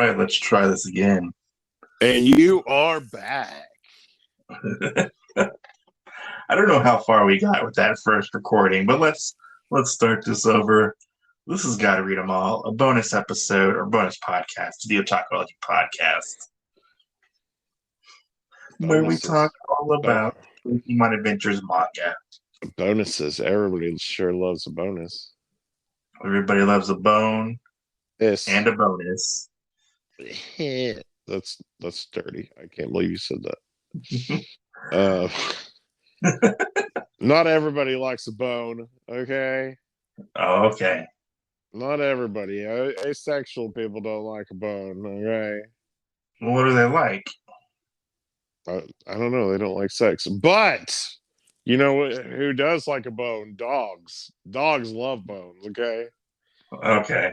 right, let's try this again. And you are back. I don't know how far we got with that first recording, but let's start this over. This has Gotta Read 'Em All, a bonus episode or bonus podcast, the Otakuology podcast, where we talk all about Pokemon Adventures manga. Bonuses. Everybody sure loves a bonus. Everybody loves a bone Yes. and a bonus. That's dirty. I can't believe you said that. Not everybody likes a bone, okay? Oh, okay. Not everybody. Asexual people don't like a bone, okay? Well, what do they like? I don't know. They don't like sex. But you know who does like a bone? Dogs. Dogs love bones, okay? Okay.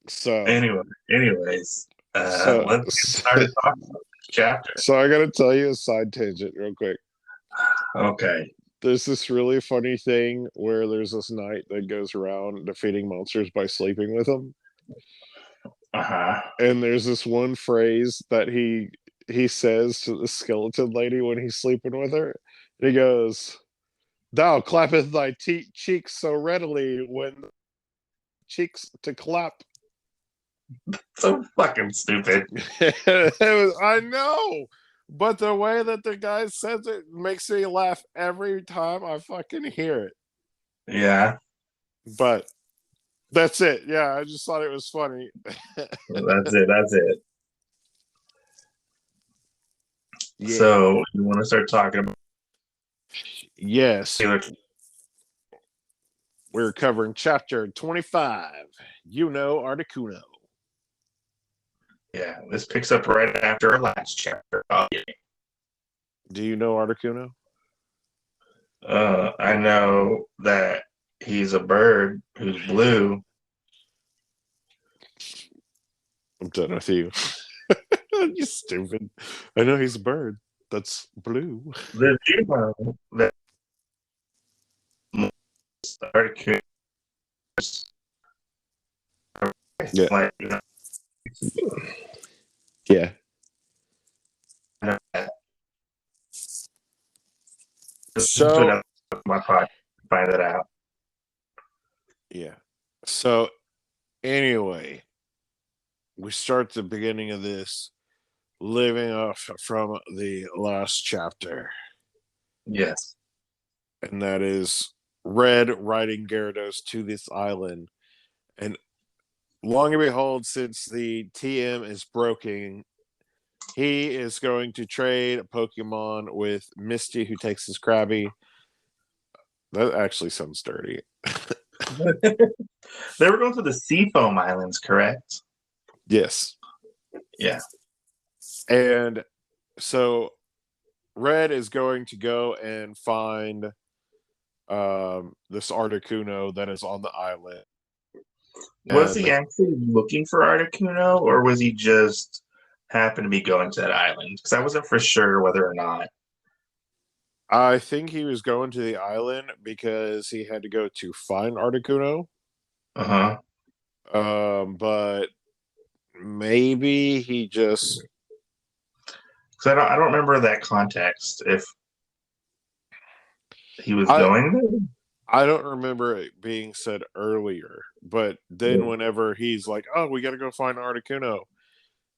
So anyways, let's get started talking about this chapter. So I gotta tell you a side tangent real quick. Okay. There's this really funny thing where there's this knight that goes around defeating monsters by sleeping with them. Uh-huh. And there's this one phrase that he says to the skeleton lady when he's sleeping with her. And he goes, "Thou clappeth thy cheeks so readily when cheeks to clap." So fucking stupid. I know, but the way that the guy says it makes me laugh every time I fucking hear it. Yeah. But that's it. Yeah, I just thought it was funny. That's it. Yeah. So you want to start talking about? Yes. We're covering chapter 25. You know Articuno. Yeah, this picks up right after our last chapter. Do you know Articuno? I know that he's a bird who's blue. I'm done with you. You stupid. I know he's a bird that's blue. Did you know that Articuno? Yeah. Like, yeah. So my pod find that out. Yeah. So anyway, we start the beginning of this living off from the last chapter. Yes. And that is Red riding Gyarados to this island. And long and behold, since the TM is broken, he is going to trade a Pokemon with Misty, who takes his Krabby. That actually sounds dirty. They were going to the Seafoam Islands, correct? Yes. Yeah. And so Red is going to go and find this Articuno that is on the island. Was he actually looking for Articuno, or was he just happened to be going to that island? Because I wasn't for sure whether or not. I think he was going to the island because he had to go to find Articuno. Uh-huh. But maybe he just... Because I don't remember that context, if he was going there. I don't remember it being said earlier, but then whenever he's like, "Oh, we got to go find Articuno,"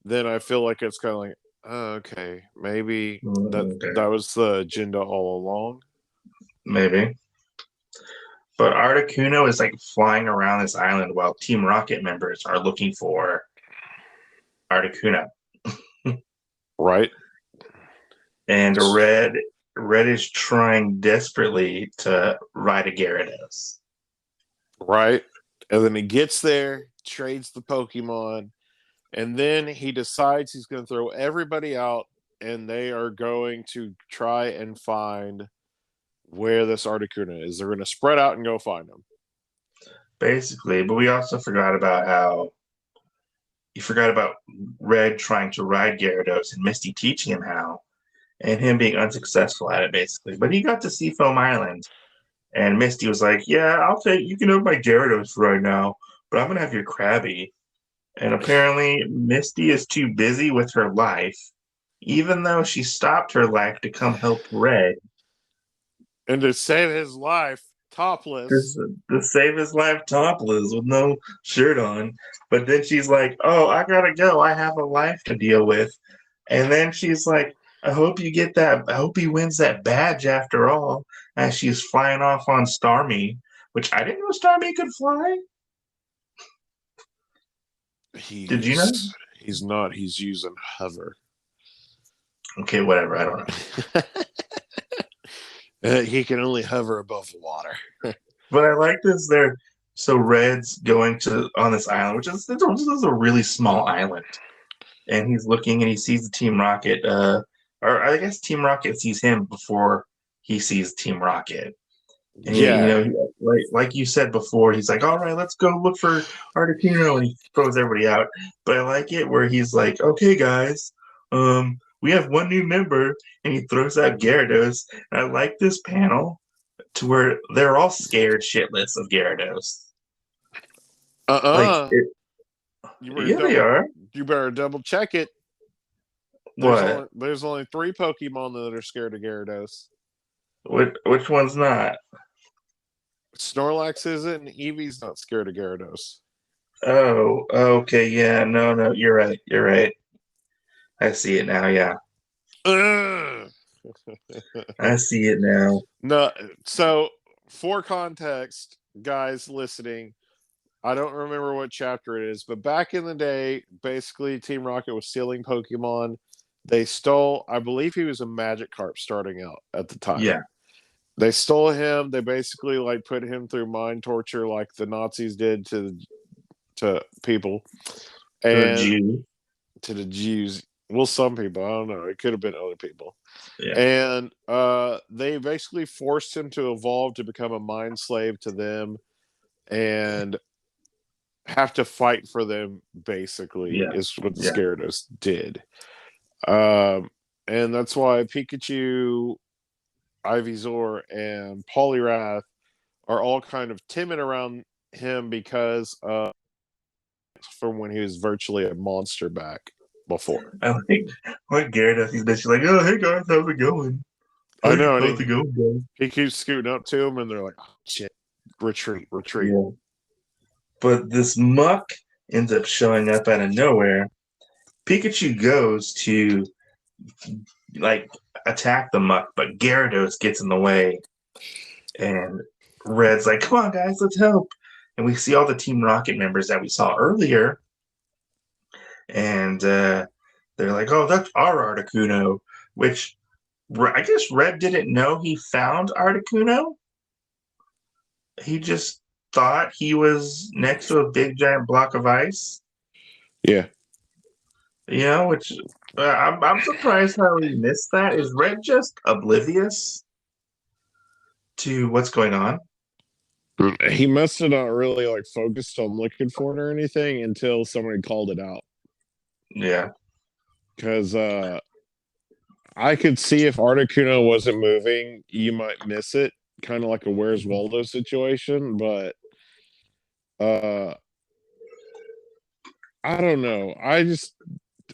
then I feel like it's kind of like, oh, okay, maybe that was the agenda all along. Maybe. But Articuno is like flying around this island while Team Rocket members are looking for Articuno. Right. And Red is trying desperately to ride a Gyarados. Right. And then he gets there, trades the Pokemon, and then he decides he's going to throw everybody out, and they are going to try and find where this Articuno is. They're going to spread out and go find him. Basically, but we also forgot about how you forgot about Red trying to ride Gyarados and Misty teaching him how, and him being unsuccessful at it, basically. But he got to Seafoam Islands, and Misty was like, "Yeah, you can have my Gyarados right now, but I'm gonna have your Krabby." And apparently, Misty is too busy with her life, even though she stopped her life to come help Red And to save his life, to, topless. to save his life topless with no shirt on. But then she's like, "Oh, I gotta go. I have a life to deal with." And then she's like, "I hope you get that. I hope he wins that badge after all." As she's flying off on Starmie, which I didn't know Starmie could fly. Did you know? He's not. He's using hover. Okay, whatever. I don't know. He can only hover above water. But I like this. There, so Red's going to on this island, which is this is a really small island, and he's looking and he sees the Team Rocket. Or I guess Team Rocket sees him before he sees Team Rocket. And Yeah. like you said before, he's like, "All right, let's go look for Articuno," and he throws everybody out. But I like it where he's like, "Okay, guys, we have one new member," and he throws out Gyarados. And I like this panel to where they're all scared shitless of Gyarados. Like, You better yeah, they double. are. You better double check it. What? There's only 3 Pokemon that are scared of Gyarados. Which one's not? Snorlax isn't, and Eevee's not scared of Gyarados. Oh, okay, yeah, no, you're right. You're right. I see it now. Yeah, I see it now. No, so for context, guys listening, I don't remember what chapter it is, but back in the day, basically Team Rocket was stealing Pokemon. They stole, I believe he was a Magikarp starting out at the time. Yeah. They stole him. They basically like put him through mind torture like the Nazis did to people. And to the Jews. Well, some people, I don't know. It could have been other people. Yeah. And they basically forced him to evolve to become a mind slave to them and have to fight for them, basically, is what the Gyarados did. And that's why Pikachu, Ivysaur, and Poliwrath are all kind of timid around him because from when he was virtually a monster back before. I like Gyarados. He's basically like, "Oh, hey guys, how's it going? I know, how's it going, guys?" He keeps scooting up to him, and they're like, "Oh shit, retreat." Yeah. But this muck ends up showing up out of nowhere. Pikachu goes to like attack the muck, but Gyarados gets in the way, and Red's like, "Come on, guys, let's help!" And we see all the Team Rocket members that we saw earlier, and they're like, "Oh, that's our Articuno," which I guess Red didn't know he found Articuno. He just thought he was next to a big giant block of ice. Yeah. Which I'm surprised how he missed that. Is Red just oblivious to what's going on? He must have not really like focused on looking for it or anything until somebody called it out. Yeah. Because I could see if Articuno wasn't moving, you might miss it. Kind of like a Where's Waldo situation, but I don't know.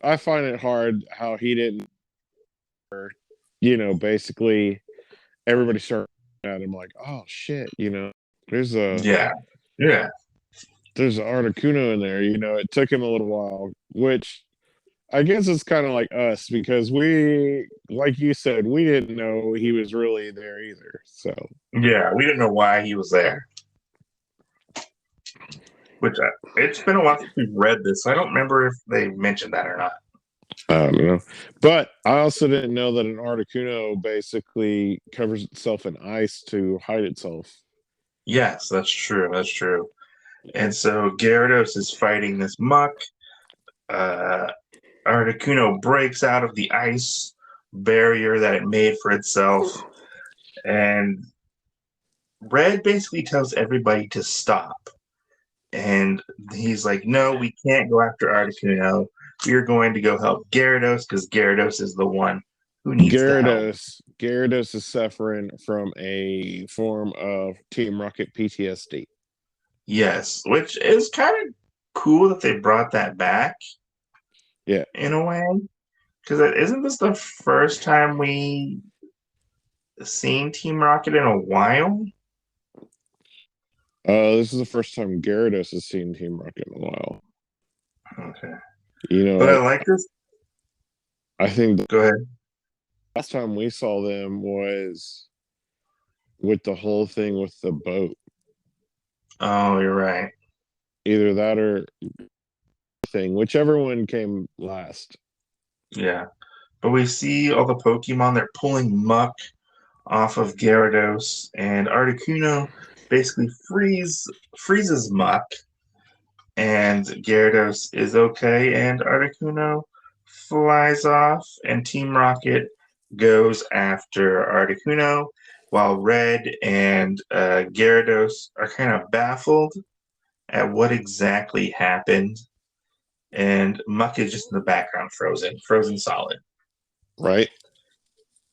I find it hard how he didn't, basically everybody started at him like, oh shit, there's Yeah. there's an Articuno in there. It took him a little while, which I guess it's kind of like us because we, like you said, we didn't know he was really there either. So Yeah, we didn't know why he was there. Which it's been a while since we've read this, so I don't remember if they mentioned that or not. I don't know. But I also didn't know that an Articuno basically covers itself in ice to hide itself. Yes, that's true. That's true. And so Gyarados is fighting this muck. Articuno breaks out of the ice barrier that it made for itself. And Red basically tells everybody to stop. And he's like, "No, we can't go after Articuno. We're going to go help Gyarados because Gyarados is the one who needs the help." Gyarados is suffering from a form of Team Rocket PTSD. Yes, which is kind of cool that they brought that back Yeah. in a way. Because isn't this the first time we seen Team Rocket in a while? This is the first time Gyarados has seen Team Rocket in a while. Okay. You But I know, like this. I think the Go ahead. last time we saw them was with the whole thing with the boat. Oh, you're right. Either that or thing, whichever one came last. Yeah. But we see all the Pokemon, they're pulling muck off of Gyarados, and Articuno basically freezes muck, and Gyarados is okay, and Articuno flies off, and Team Rocket goes after Articuno, while Red and Gyarados are kind of baffled at what exactly happened, and Muck is just in the background, frozen solid. Right?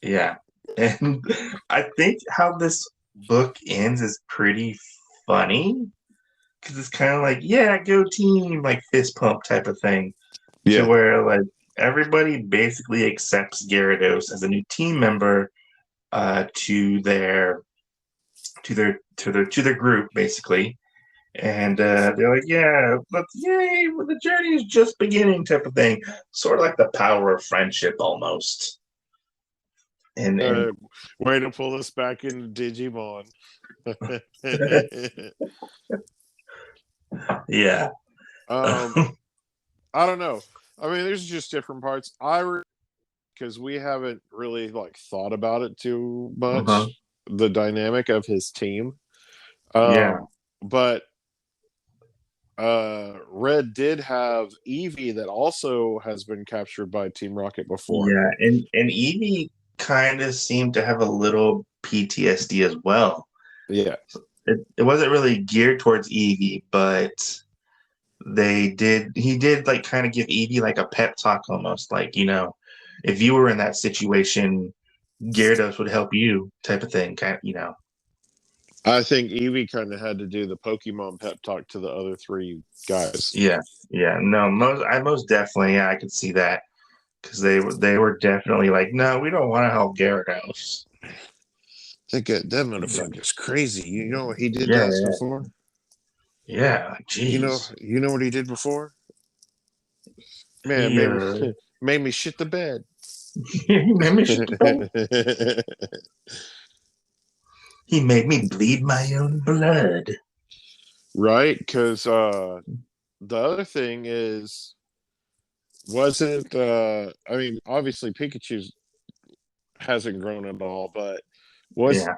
Yeah. And I think how this book ends is pretty funny because it's kind of like, yeah, go team, like fist pump type of thing, to Yeah. where like everybody basically accepts Gyarados as a new team member to their group basically. And they're like, yeah, let's yay, well, the journey is just beginning type of thing. Sort of like the power of friendship almost. And Way to pull us back into Digimon. yeah. I don't know. I mean, there's just different parts. Because we haven't really like thought about it too much, Uh-huh. the dynamic of his team. Yeah. But Red did have Eevee that also has been captured by Team Rocket before. Yeah. And Evie kind of seemed to have a little PTSD as well. Yeah. It wasn't really geared towards Evie, but he did like kind of give Evie like a pep talk almost, like, if you were in that situation, Gyarados would help you type of thing, kind. I think Eevee kind of had to do the Pokemon pep talk to the other three guys. Yeah, yeah, no, most definitely, yeah, I could see that because they were definitely like, no, we don't want to help Gyarados. That motherfucker's crazy. You know what he did to Yeah, us before? yeah, jeez. You know what he did before? Man, He made me shit the bed. he made me shit the bed. He made me bleed my own blood. Right? Because the other thing is, wasn't I mean, obviously Pikachu hasn't grown at all, but was Yeah,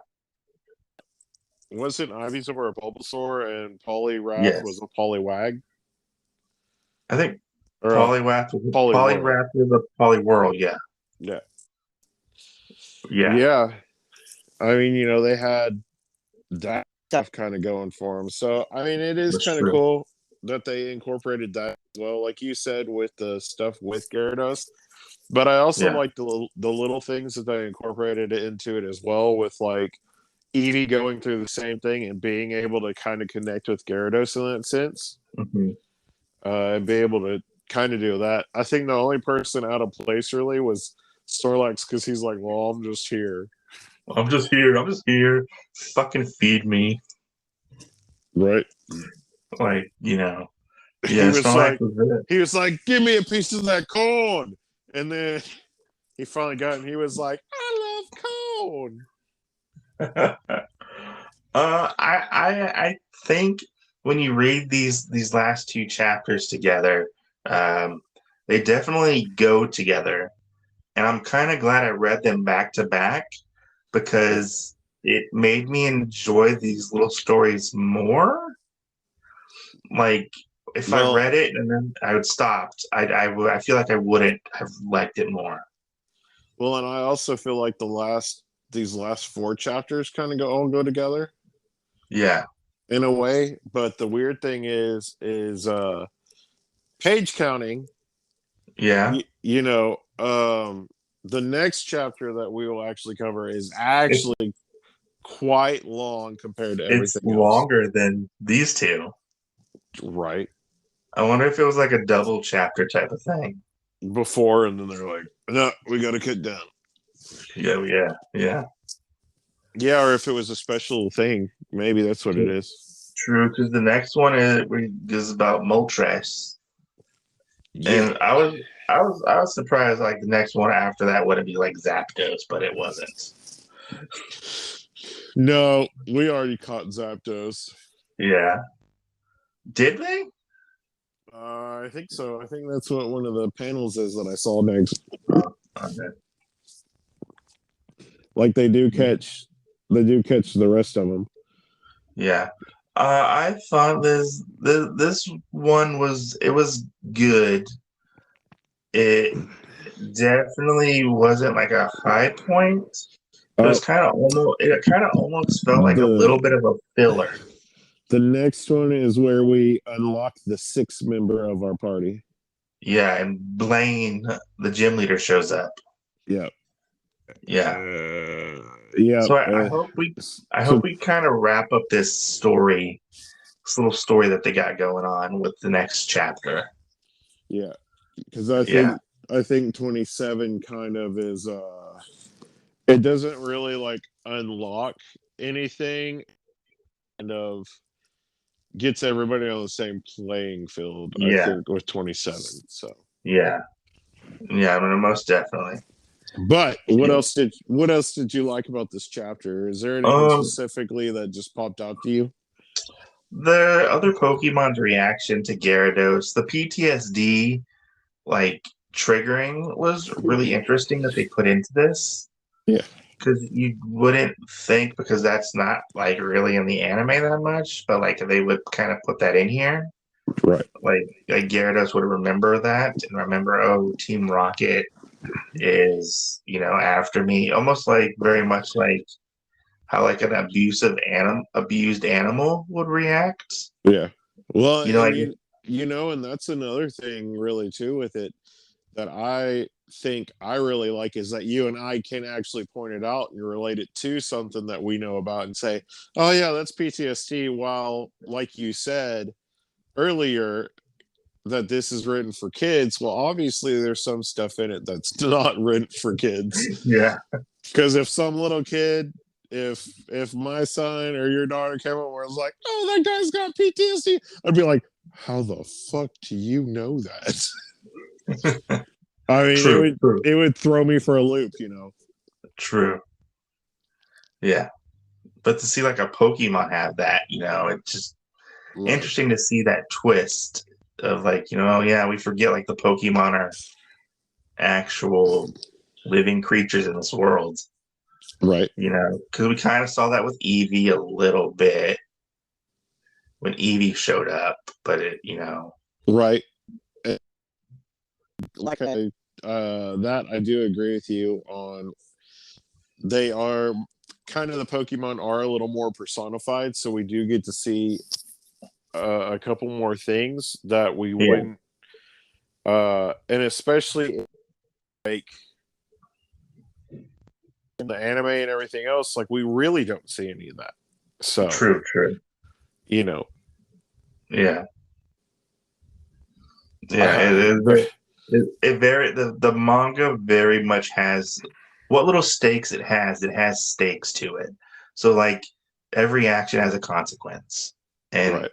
wasn't Ivysaur a Bulbasaur and Poliwrath was yes. a Poliwag I think or a Poliwhirl? Poliwrath was a Poliwhirl. Yeah, Yeah, yeah, yeah. I mean, they had that stuff kind of going for them. So I mean, it is that's kind of true. cool that they incorporated that as well, like you said, with the stuff with Gyarados. But I also Yeah, like the little things that they incorporated into it as well, with like Eevee going through the same thing and being able to kind of connect with Gyarados in that sense, hmm and be able to kind of do that. I think the only person out of place really was Snorlax because he's like, well, I'm just here. I'm just here. I'm just here. Fucking feed me, Right. like He Yeah, was Snorlax like, was give me a piece of that corn. And then he finally got it and he was like, I love corn. it. I think when you read these last two chapters together, um, they definitely go together, and I'm kind of glad I read them back to back because it made me enjoy these little stories more. Like if I Well, read it and then I would stop, I feel like I wouldn't have liked it more. and I also feel like these last four chapters kind of all go together Yeah, in a way. But the weird thing is page counting. yeah. The next chapter that we will actually cover is It's actually quite long compared to it's everything else. longer than these two. Right. I wonder if it was like a double chapter type of thing. before, and then they're like, no, we got to cut down. Yeah. Yeah, or if it was a special thing, maybe that's what it is. True, because the next one is about Moltres, Yeah. and I was surprised like the next one after that wouldn't be like Zapdos, but it wasn't. No, we already caught Zapdos. Yeah, did they? I think so. I think that's what one of the panels is that I saw next. Oh, okay. Like they do catch the rest of them. Yeah. I thought this one was good. It definitely wasn't like a high point. It Uh, was kind of almost felt like a the little bit of a filler. the next one is where we unlock the sixth member of our party. Yeah, and Blaine, the gym leader, shows up. Yeah. Yeah. Yeah. So I hope we kind of wrap up this little story that they got going on with the next chapter. Yeah. Because I think 27 kind of is it doesn't really like unlock anything, kind of gets everybody on the same playing field, I Yeah. think, with 27. So Yeah. Yeah, I mean, most definitely. but what else did you like about this chapter? Is there anything Um, specifically that just popped out to you? the other Pokemon's reaction to Gyarados, the PTSD like triggering was really interesting that they put into this. Yeah. Because you wouldn't think, because that's not like really in the anime that much, but like they would kind of put that in here. Right. Like Gyarados would remember that and remember, oh, Team Rocket is, after me. Almost like very much like how like an abused animal would react. Yeah. Well, You know, and like and that's another thing really too with it that I think I really like is that you and I can actually point it out and relate it to something that we know about and say, oh yeah, that's PTSD. While like you said earlier that this is written for kids, well, obviously there's some stuff in it that's not written for kids. yeah, Because if some little kid, if my son or your daughter came up where it's like, oh, that guy's got PTSD, I'd be like, how the fuck do you know that? I mean, true, true, it would throw me for a loop, true. Yeah, but to see like a Pokemon have that, it's just Right. interesting to see that twist of like, yeah, we forget like the Pokemon are actual living creatures in this world. Right. Because we kind of saw that with Eevee a little bit when Eevee showed up, but Right. Like that I do agree with you on. They are kind of, the Pokemon are a little more personified, so we do get to see a couple more things that we wouldn't, and especially like in the anime and everything else, like we really don't see any of that. So true. Yeah. Yeah. The manga very much has what little stakes it has. It has stakes to it. So like every action has a consequence, and Right.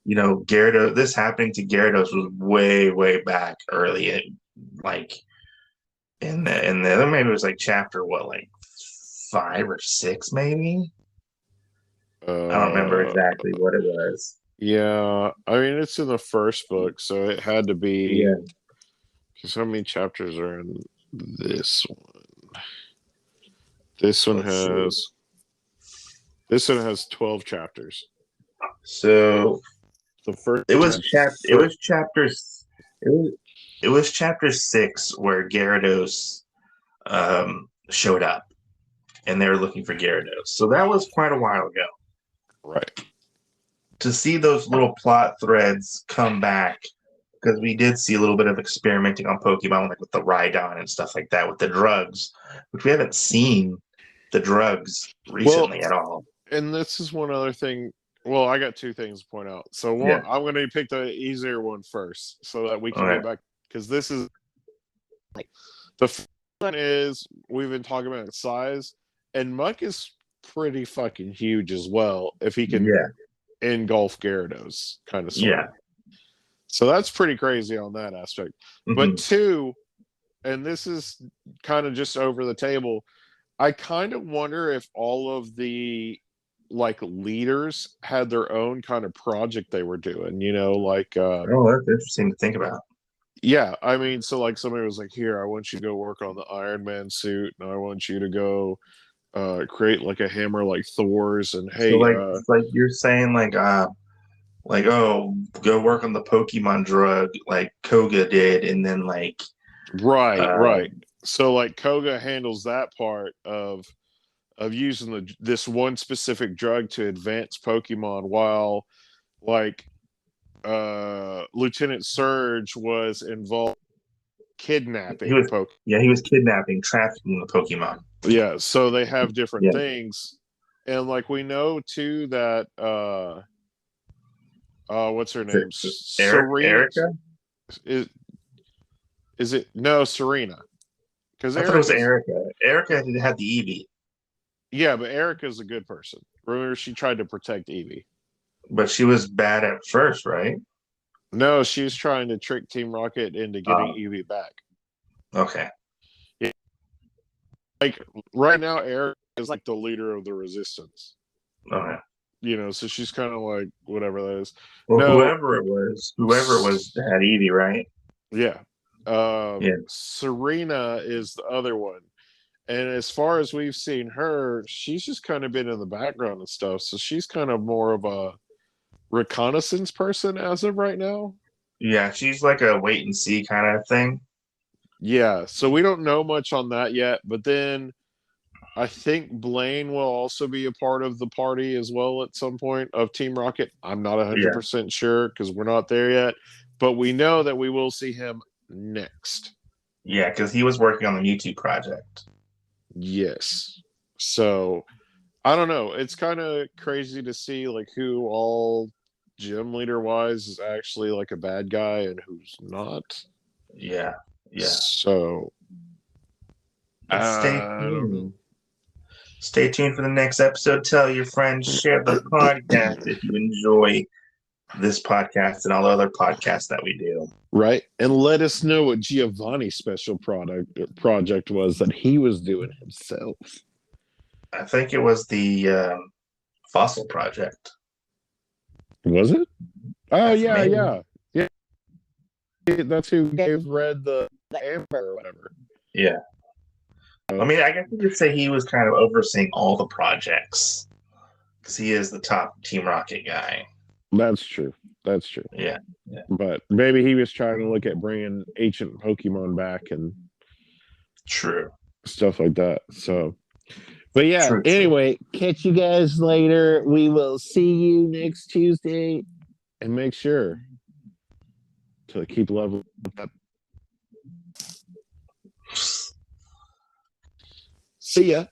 Gyarados. This happening to Gyarados was way, way back early, like in the maybe it was like chapter what, like 5 or 6 maybe. I don't remember exactly what it was. Yeah, I mean it's in the first book, so it had to be. Yeah. Because how many chapters are in this one? This one has 12 chapters. So The first it was chapters. It was chapter 6 where Gyarados showed up, and they were looking for Gyarados. So that was quite a while ago. Right. To see those little plot threads come back, because we did see a little bit of experimenting on Pokemon, like with the Rhydon and stuff like that, with the drugs, which we haven't seen the drugs recently at all. And this is one other thing Well, I got two things to point out. So Yeah. one, I'm going to pick the easier one first, so that we can Okay. get back, because this is the first one is we've been talking about size, and Muck is pretty fucking huge as well. If he can Yeah. engulf Gyarados, kind of sort Yeah. of. So that's pretty crazy on that aspect. But Hmm. two, and this is kind of just over the table, I kind of wonder if all of the like leaders had their own kind of project they were doing, like Oh, that's interesting to think about. yeah, I mean, so like somebody was like, here, I want you to go work on the Iron Man suit, and I want you to go create like a hammer like Thor's, and So hey, like you're saying like oh go work on the Pokemon drug like Koga did, and then like right, uh right. So like Koga handles that part of using this one specific drug to advance Pokemon, while like Lieutenant Surge was involved he kidnapping was Pokemon. yeah, he was kidnapping, trafficking the Pokemon. Yeah, so they have different Yeah. things. And like we know too that what's her name? Serena Erica? is is it no Serena? Because I thought it was Erica's Erica. Erica had the Eevee, yeah, but Erica's a good person. Remember she tried to protect Eevee. but she was bad at first, right? No, she's trying to trick Team Rocket into getting Oh, Eevee back. okay. Yeah, like right now, Erica is like the leader of the resistance. Okay. So she's kind of like whatever that is. Well, No, whoever it was that had Eevee, right? yeah. Yeah. Serena is the other one. And as far as we've seen her, she's just kind of been in the background and stuff. So she's kind of more of a reconnaissance person as of right now. Yeah, she's like a wait and see kind of thing. Yeah. So we don't know much on that yet. But then I think Blaine will also be a part of the party as well at some point of Team Rocket. I'm not Yeah. 100% sure because we're not there yet. But we know that we will see him next. Yeah, because he was working on the Mewtwo project. Yes. So I don't know. It's kind of crazy to see like who all gym leader wise is actually like a bad guy and who's not. Yeah. Yeah. So But stay I don't know. tuned. Stay tuned for the next episode. Tell your friends, share the podcast if you enjoy this podcast and all the other podcasts that we do. Right. And let us know what Giovanni's special project was that he was doing himself. I think it was the Fossil Project. Was it? Oh yeah, Maybe. yeah. Yeah. That's who gave Red the amber or whatever. Yeah. I mean, I guess you could say he was kind of overseeing all the projects because he is the top Team Rocket guy. That's true. That's true. Yeah. Yeah. But maybe he was trying to look at bringing ancient Pokemon back and True. stuff like that. So, but yeah, True. anyway, catch you guys later. We will see you next Tuesday, and make sure to keep leveling up. See ya.